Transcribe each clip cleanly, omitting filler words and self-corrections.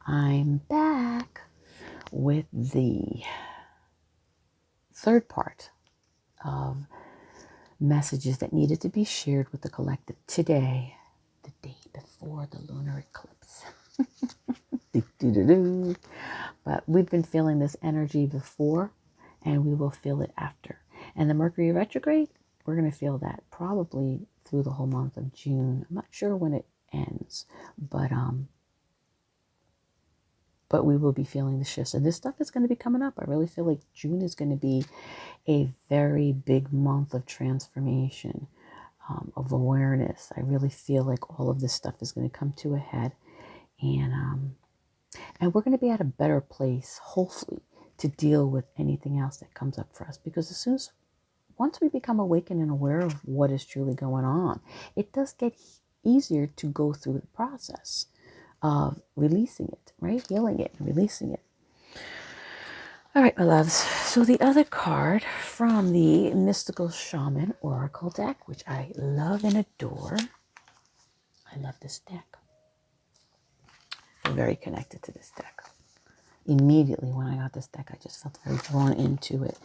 I'm back with the third part of messages that needed to be shared with the collective today, the day before the lunar eclipse. But we've been feeling this energy before, and we will feel it after. And the Mercury retrograde, we're going to feel that probably through the whole month of June. I'm not sure when it ends, but we will be feeling the shifts. And this stuff is going to be coming up. I really feel like June is going to be a very big month of transformation, of awareness. I really feel like all of this stuff is going to come to a head. And we're going to be at a better place, hopefully, to deal with anything else that comes up for us. Because once we become awakened and aware of what is truly going on, it does get easier to go through the process of releasing it, right? Healing it and releasing it. All right, my loves. So the other card from the Mystical Shaman Oracle deck, which I love and adore. I love this deck. I feel very connected to this deck. Immediately when I got this deck, I just felt very drawn into it.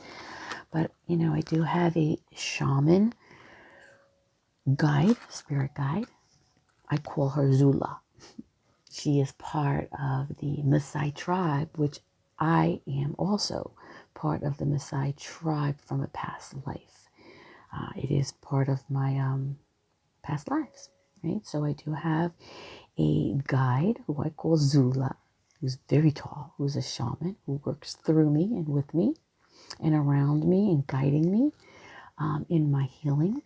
But, I do have a shaman guide, spirit guide. I call her Zula. She is part of the Maasai tribe, which I am also part of the Maasai tribe from a past life. It is part of my past lives, right? So I do have a guide who I call Zula, who's very tall, who's a shaman, who works through me and with me and around me and guiding me in my healing,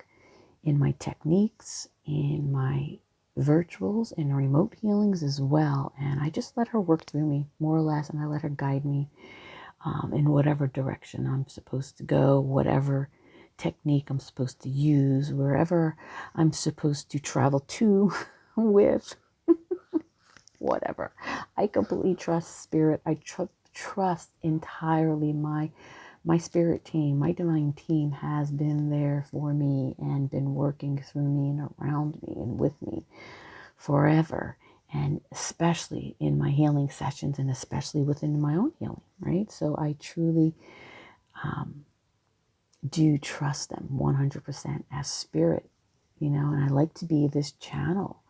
in my techniques, in my virtuals and remote healings as well. And I just let her work through me, more or less, and I let her guide me in whatever direction I'm supposed to go, whatever technique I'm supposed to use, wherever I'm supposed to travel to with, whatever. I completely trust spirit. I trust entirely my spirit team, my divine team has been there for me and been working through me and around me and with me forever. And especially in my healing sessions and especially within my own healing, right? So I truly do trust them 100% as spirit, and I like to be this channel,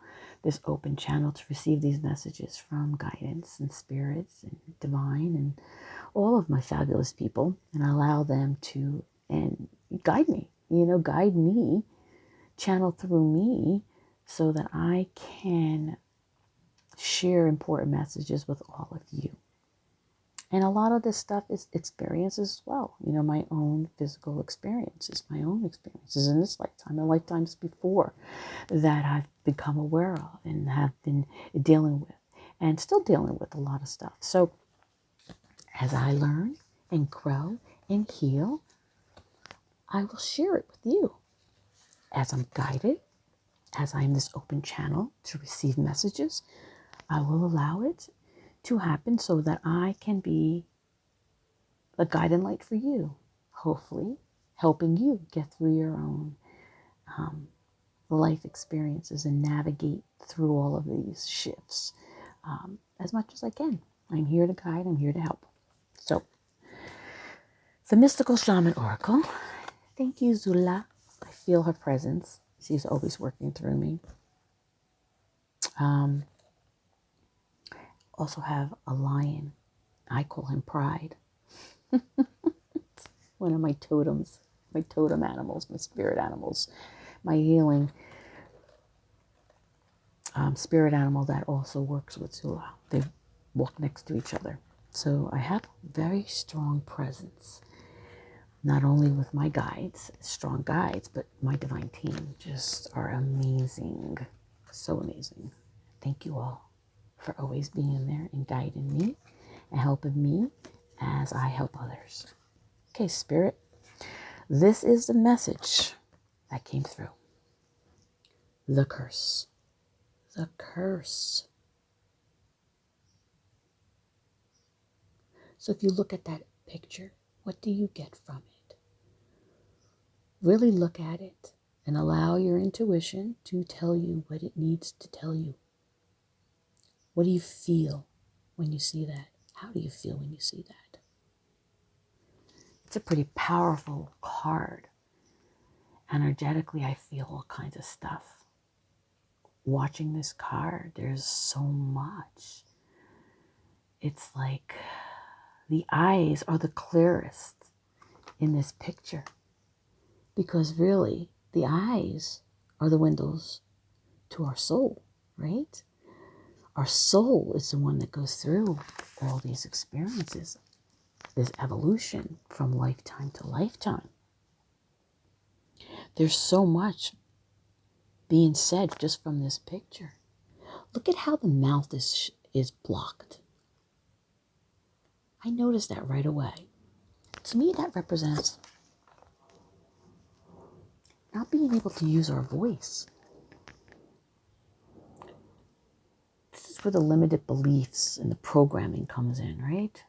this open channel to receive these messages from guidance and spirits and divine and all of my fabulous people, and allow them to guide me, guide me, channel through me so that I can share important messages with all of you. And a lot of this stuff is experiences as well, my own physical experiences, my own experiences in this lifetime and lifetimes before that I've become aware of and have been dealing with and still dealing with a lot of stuff. So as I learn and grow and heal, I will share it with you as I'm guided, as I'm this open channel to receive messages. I will allow it to happen so that I can be a guide and light for you, hopefully helping you get through your own life experiences and navigate through all of these shifts as much as I can. I'm here to guide, I'm here to help. So, the Mystical Shaman Oracle. Thank you, Zula. I feel her presence. She's always working through me. Also have a lion. I call him Pride. One of my totems, my totem animals, my spirit animals, my healing spirit animal that also works with Zula. They walk next to each other. So I have very strong presence, not only with my guides, strong guides, but my divine team just are amazing. So amazing. Thank you all for always being there and guiding me and helping me as I help others. Okay, Spirit, this is the message that came through. The curse. The curse. So if you look at that picture, what do you get from it? Really look at it and allow your intuition to tell you what it needs to tell you. What do you feel? when you see that? How do you feel when you see that? It's a pretty powerful card. Energetically, I feel all kinds of stuff. Watching this card, there's so much. It's like the eyes are the clearest in this picture, because really the eyes are the windows to our soul, right? Our soul is the one that goes through all these experiences, this evolution from lifetime to lifetime. There's so much being said just from this picture. Look at how the mouth is blocked. I noticed that right away. To me, that represents not being able to use our voice. This is where the limited beliefs and the programming comes in, right?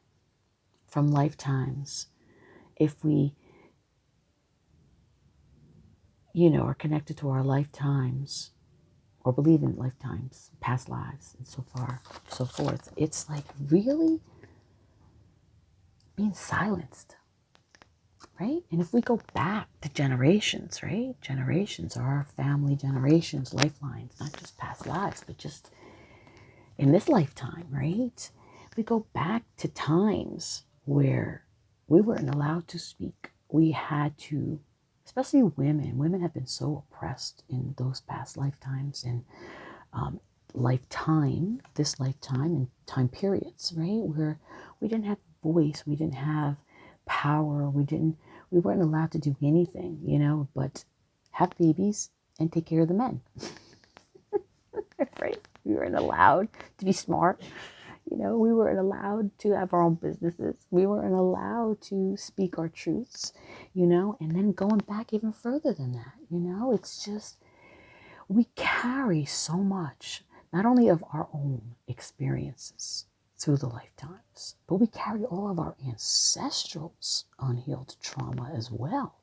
From lifetimes. If we, are connected to our lifetimes, or believe in lifetimes, past lives, and so forth, it's like really being silenced, right? And if we go back to generations, right? Generations are our family generations, lifelines, not just past lives, but just in this lifetime, right? We go back to times where we weren't allowed to speak. We had to, especially women have been so oppressed in those past lifetimes and this lifetime and time periods, right? Where we didn't have voice, we didn't have power, we weren't allowed to do anything, but have babies and take care of the men. Right? We weren't allowed to be smart. We weren't allowed to have our own businesses. We weren't allowed to speak our truths, and then going back even further than that, it's just, we carry so much, not only of our own experiences through the lifetimes, but we carry all of our ancestrals' unhealed trauma as well,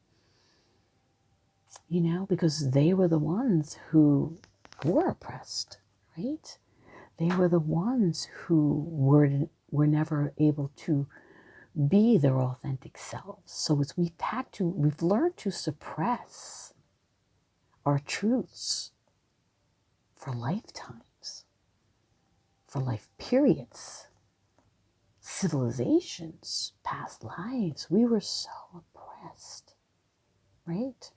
because they were the ones who were oppressed, right? They were the ones who were never able to be their authentic selves. So we've learned to suppress our truths for lifetimes, for life periods, civilizations, past lives. We were so oppressed, right?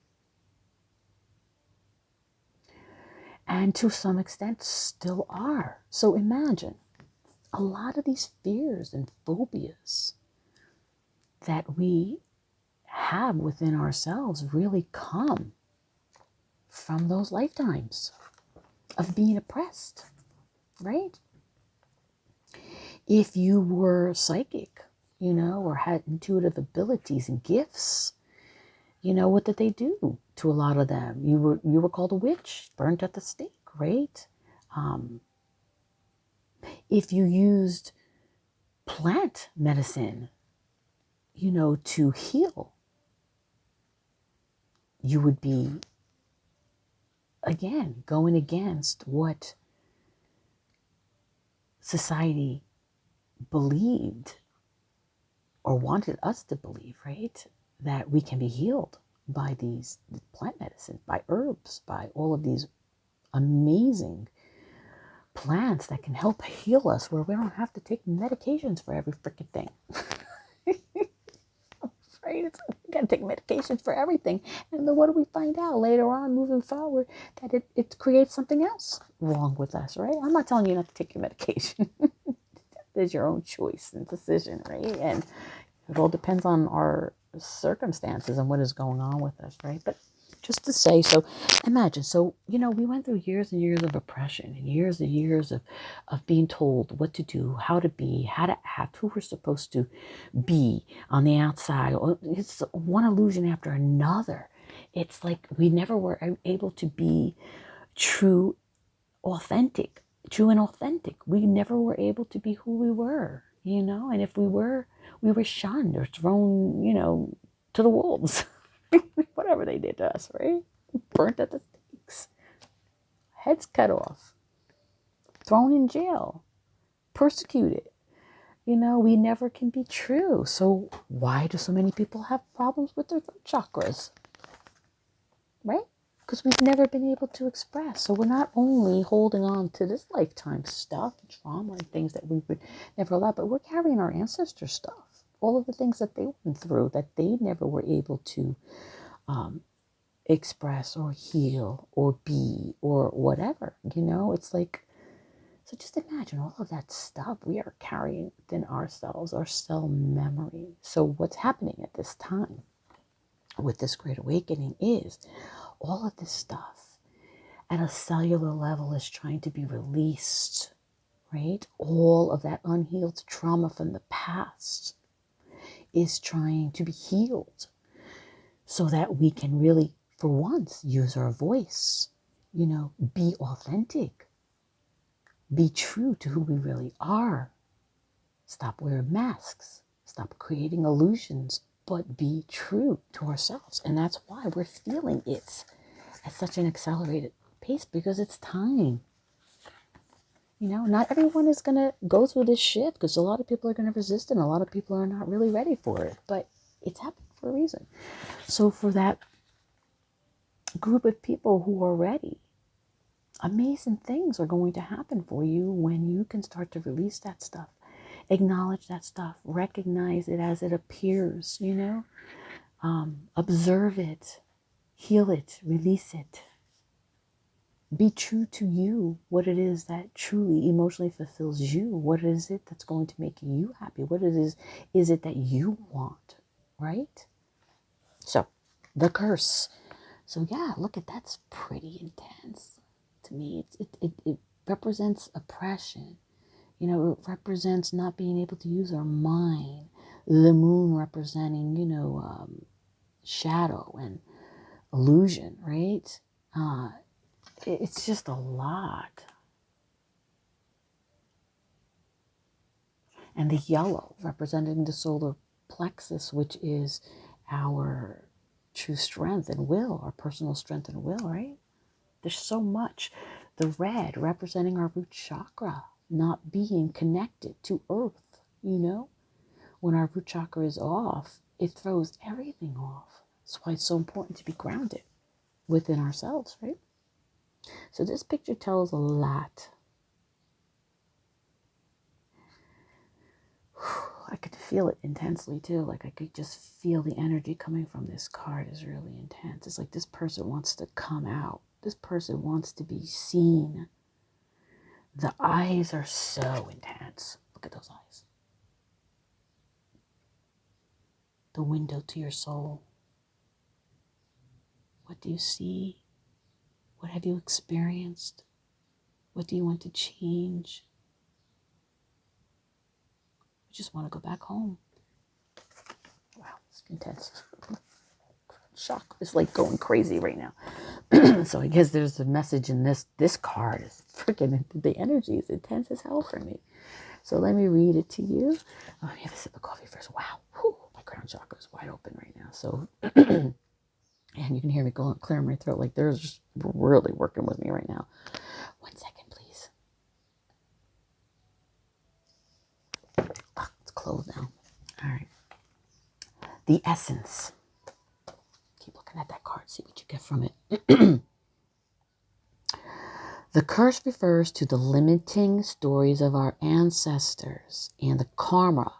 And to some extent still are. So imagine a lot of these fears and phobias that we have within ourselves really come from those lifetimes of being oppressed, right? If you were psychic, or had intuitive abilities and gifts, what did they do to a lot of them? You were called a witch, burnt at the stake, right? If you used plant medicine, to heal, you would be, again, going against what society believed or wanted us to believe, right? That we can be healed by these plant medicine, by herbs, by all of these amazing plants that can help heal us, where we don't have to take medications for every freaking thing. Right? We got to take medications for everything. And then what do we find out later on, moving forward, that it creates something else wrong with us, right? I'm not telling you not to take your medication. There's your own choice and decision, right? And it all depends on our circumstances and what is going on with us, right? But just to say, so imagine, we went through years and years of oppression and years of being told what to do, how to be, how to act, who we're supposed to be on the outside. It's one illusion after another. It's like we never were able to be true and authentic. We never were able to be who we were, and if we were shunned or thrown, to the wolves. Whatever they did to us, right? Burnt at the stakes, heads cut off, thrown in jail, persecuted, You know, we never can be true. So why do so many people have problems with their throat chakras? Right? Because we've never been able to express. So we're not only holding on to this lifetime stuff, trauma and things that we would never allow, but we're carrying our ancestors' stuff. All of the things that they went through that they never were able to express or heal or be or whatever. You know, it's like, so just imagine all of that stuff we are carrying within ourselves, our cell memory. So what's happening at this time with this great awakening is all of this stuff at a cellular level is trying to be released, right? All of that unhealed trauma from the past is trying to be healed so that we can really, for once, use our voice, you know, be authentic, be true to who we really are. Stop wearing masks, stop creating illusions, but be true to ourselves. And that's why we're feeling it at such an accelerated pace, because it's time. You know, not everyone is going to go through this shift, because a lot of people are going to resist and a lot of people are not really ready for it, but it's happening for a reason. So for that group of people who are ready, amazing things are going to happen for you when you can start to release that stuff, acknowledge that stuff, recognize it as it appears, you know, observe it, heal it, release it. Be true to you, what it is that truly emotionally fulfills you. What is it that's going to make you happy? What it is it that you want, right? So, the curse. So yeah, look at that's pretty intense to me. It represents oppression. You know, it represents not being able to use our mind. The moon representing, you know, shadow and illusion, right? It's just a lot. And the yellow representing the solar plexus, which is our true strength and will, our personal strength and will, right? There's so much. The red representing our root chakra, not being connected to earth, you know? When our root chakra is off, it throws everything off. That's why it's so important to be grounded within ourselves, right? So this picture tells a lot. I could feel it intensely too. Like I could just feel the energy coming from this card is really intense. It's like this person wants to come out. This person wants to be seen. The eyes are so intense. Look at those eyes. The window to your soul. What do you see? What have you experienced? What do you want to change? You just want to go back home. Wow, it's intense. Shock is like going crazy right now. So I guess there's a message in this card. Is freaking, the energy is intense as hell for me. So let me read it to you. Oh, I have a sip of coffee first. Wow. Whew, my crown chakra is wide open right now. So, and you can hear me going, clearing my throat. Like they're just really working with me right now. 1 second, please. Oh, it's closed now. All right. The essence. Keep looking at that card. See what you get from it. The curse refers to the limiting stories of our ancestors and the karma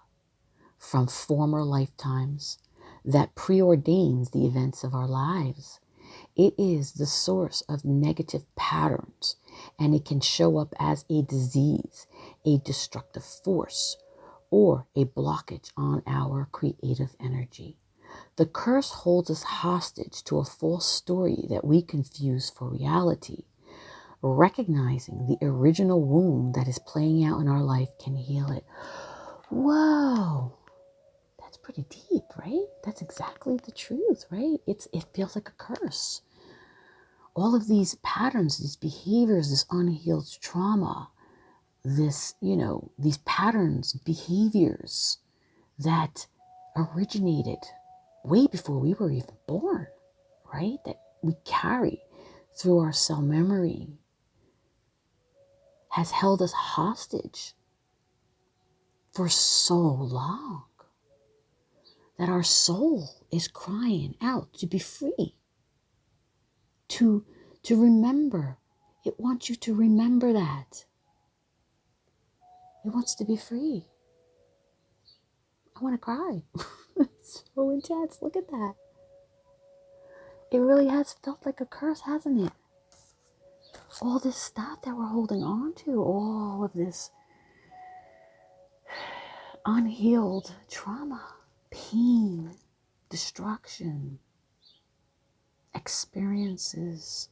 from former lifetimes that preordains the events of our lives. It is the source of negative patterns, and it can show up as a disease, a destructive force, or a blockage on our creative energy. The curse holds us hostage to a false story that we confuse for reality. Recognizing the original wound that is playing out in our life can heal it. Whoa. That's pretty deep, right? That's exactly the truth, right? It feels like a curse. All of these patterns, these behaviors, this unhealed trauma, this, you know, these patterns, behaviors that originated way before we were even born, right? That we carry through our cell memory has held us hostage for so long that our soul is crying out to be free, to remember. It wants you to remember that. It wants to be free. I want to cry. It's so intense. Look at that. It really has felt like a curse, hasn't it? All this stuff that we're holding on to, all of this unhealed trauma, pain, destruction, experiences,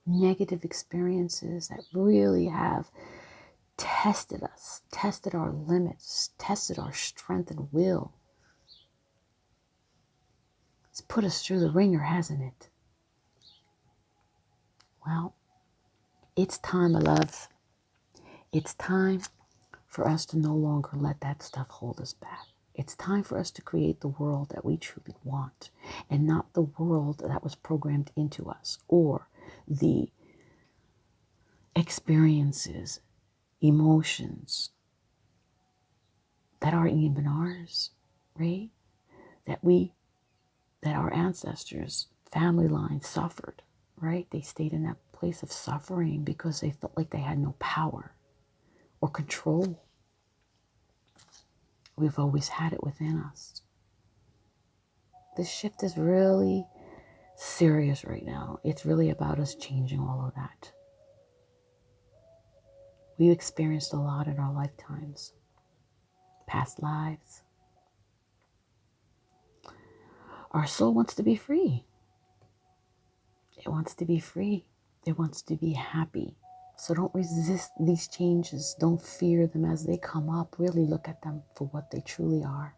negative experiences that really have tested us, tested our limits, tested our strength and will. It's put us through the ringer, hasn't it? Well, it's time, my loves. It's time for us to no longer let that stuff hold us back. It's time for us to create the world that we truly want, and not the world that was programmed into us, or the experiences, emotions that aren't even ours, right? That our ancestors, family lines suffered, right? They stayed in that place of suffering because they felt like they had no power or control. We've always had it within us. This shift is really serious right now. It's really about us changing all of that. We experienced a lot in our lifetimes, past lives. Our soul wants to be free. It wants to be free. It wants to be happy. So don't resist these changes. Don't fear them as they come up. Really look at them for what they truly are.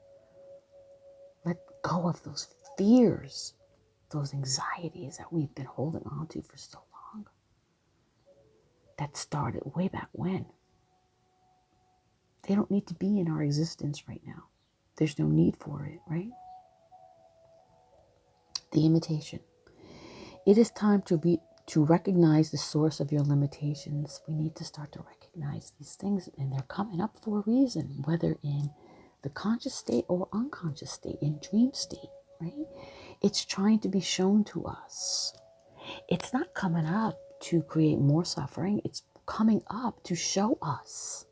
Let go of those fears, those anxieties that we've been holding on to for so long. That started way back when. They don't need to be in our existence right now. There's no need for it, right? The imitation. It is time to recognize the source of your limitations. We need to start to recognize these things, and they're coming up for a reason, whether in the conscious state or unconscious state, in dream state, right? It's trying to be shown to us. It's not coming up to create more suffering. It's coming up to show us,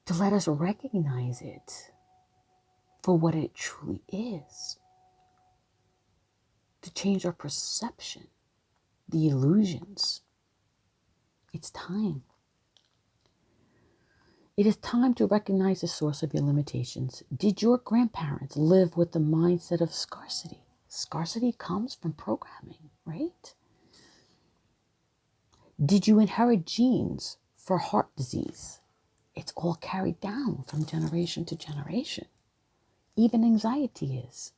to let us recognize it for what it truly is, to change our perception, the illusions. It's time. It is time to recognize the source of your limitations. Did your grandparents live with the mindset of scarcity? Scarcity comes from programming, right? Did you inherit genes for heart disease? It's all carried down from generation to generation. Even anxiety is.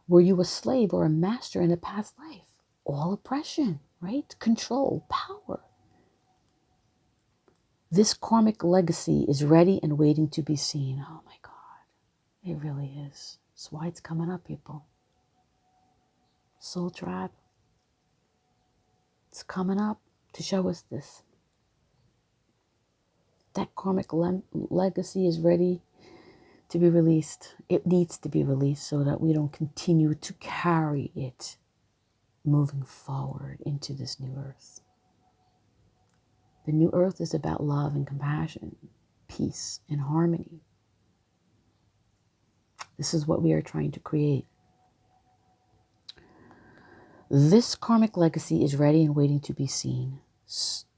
Were you a slave or a master in a past life? All oppression, right? Control, power. This karmic legacy is ready and waiting to be seen. Oh my God, it really is. That's why it's coming up, people. Soul Tribe, it's coming up to show us this. That karmic legacy is ready to be released. It needs to be released so that we don't continue to carry it moving forward into this new earth. The new earth is about love and compassion, peace and harmony. This is what we are trying to create. This karmic legacy is ready and waiting to be seen,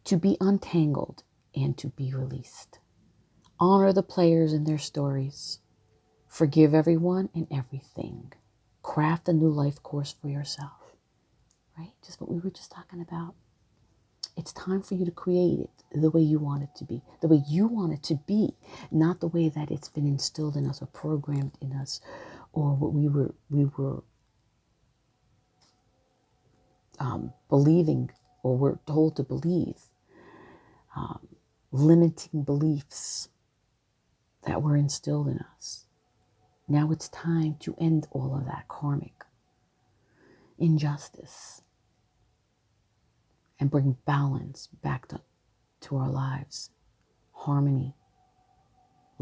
to be untangled, and to be released. Honor the players and their stories. Forgive everyone and everything. Craft a new life course for yourself. Right? Just what we were just talking about. It's time for you to create it the way you want it to be. The way you want it to be. Not the way that it's been instilled in us or programmed in us, or what we were believing or we're told to believe. Limiting beliefs that were instilled in us. Now it's time to end all of that karmic injustice and bring balance back to our lives, harmony,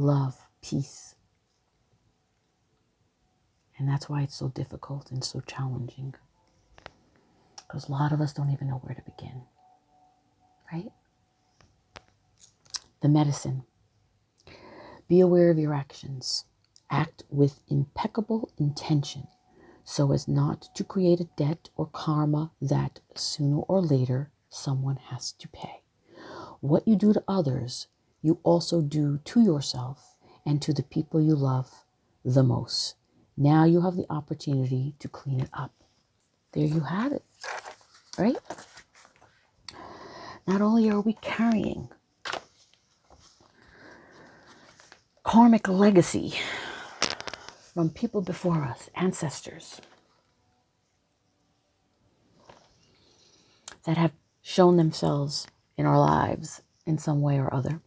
love, peace. And that's why it's so difficult and so challenging. Because a lot of us don't even know where to begin, right? The medicine. Be aware of your actions. Act with impeccable intention so as not to create a debt or karma that sooner or later someone has to pay. What you do to others, you also do to yourself and to the people you love the most. Now you have the opportunity to clean it up. There you have it, right? Not only are we carrying karmic legacy from people before us, ancestors that have shown themselves in our lives in some way or other,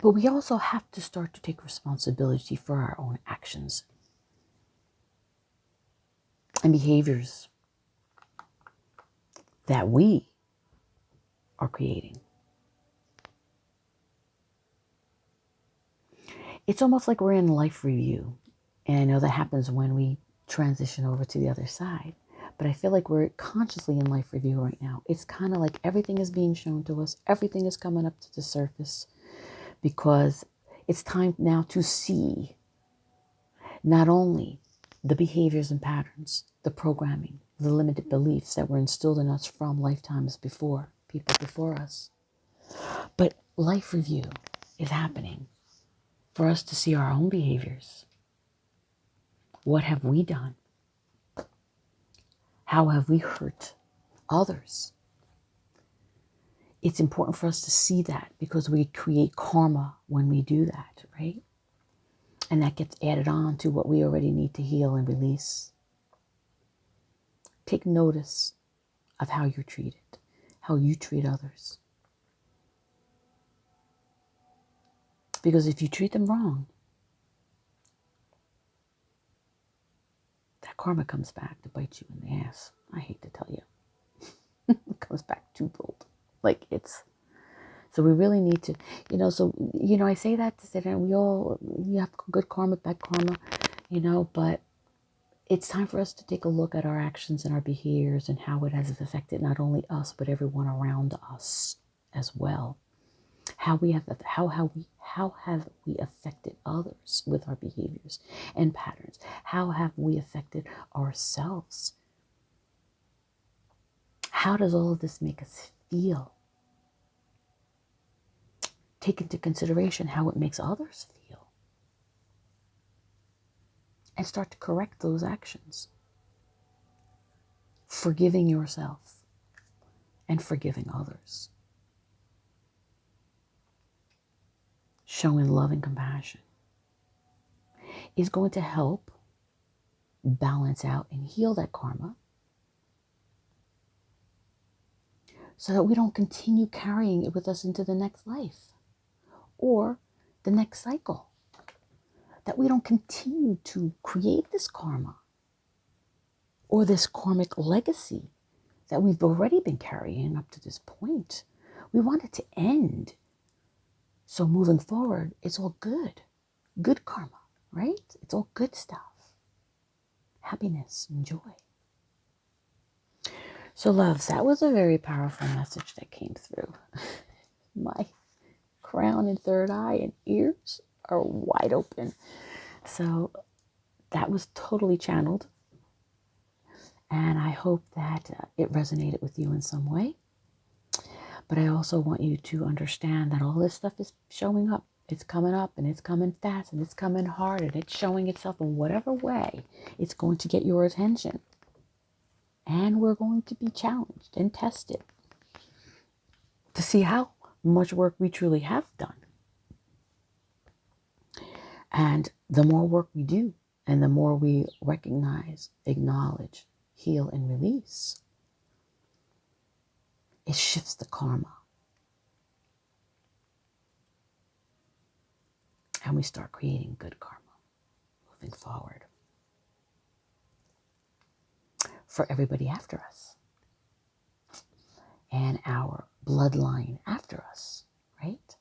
but we also have to start to take responsibility for our own actions and behaviors that we are creating. It's almost like we're in life review. And I know that happens when we transition over to the other side. But I feel like we're consciously in life review right now. It's kind of like everything is being shown to us. Everything is coming up to the surface because it's time now to see not only the behaviors and patterns, the programming, the limited beliefs that were instilled in us from lifetimes before, people before us. But life review is happening for us to see our own behaviors. What have we done? How have we hurt others? It's important for us to see that because we create karma when we do that, right? And that gets added on to what we already need to heal and release. Take notice of how you're treated, how you treat others. Because if you treat them wrong, that karma comes back to bite you in the ass. I hate to tell you. It comes back twofold. Like so we really need to, I say that to say that we have good karma, bad karma, but it's time for us to take a look at our actions and our behaviors and how it has affected not only us, but everyone around us as well. How have we affected others with our behaviors and patterns? How have we affected ourselves? How does all of this make us feel? Take into consideration how it makes others feel. And start to correct those actions. Forgiving yourself and forgiving others. Showing love and compassion is going to help balance out and heal that karma so that we don't continue carrying it with us into the next life or the next cycle. That we don't continue to create this karma or this karmic legacy that we've already been carrying up to this point. We want it to end. So moving forward, it's all good. Good karma, right? It's all good stuff. Happiness and joy. So loves, that was a very powerful message that came through. My crown and third eye and ears are wide open. So that was totally channeled. And I hope that it resonated with you in some way. But I also want you to understand that all this stuff is showing up. It's coming up and it's coming fast and it's coming hard and it's showing itself in whatever way it's going to get your attention. And we're going to be challenged and tested to see how much work we truly have done. And the more work we do and the more we recognize, acknowledge, heal, and release, it shifts the karma. And we start creating good karma moving forward for everybody after us and our bloodline after us, right?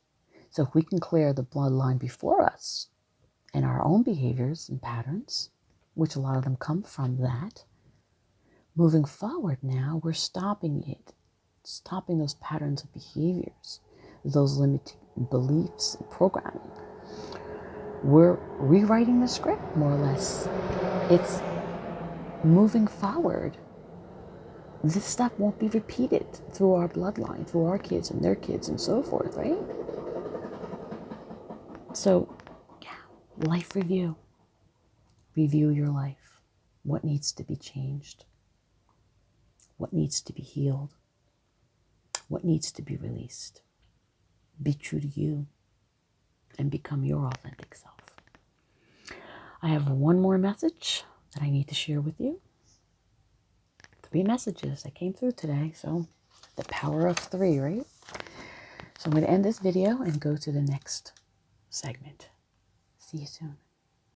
So if we can clear the bloodline before us and our own behaviors and patterns, which a lot of them come from that, moving forward now, we're stopping it, stopping those patterns of behaviors, those limiting beliefs and programming. We're rewriting the script, more or less. It's moving forward. This stuff won't be repeated through our bloodline, through our kids and their kids and so forth, right? So, yeah, life review. Review your life. What needs to be changed? What needs to be healed? What needs to be released? Be true to you and become your authentic self. I have one more message that I need to share with you. 3 messages that came through today. So the power of 3, right? So I'm going to end this video and go to the next segment. See you soon.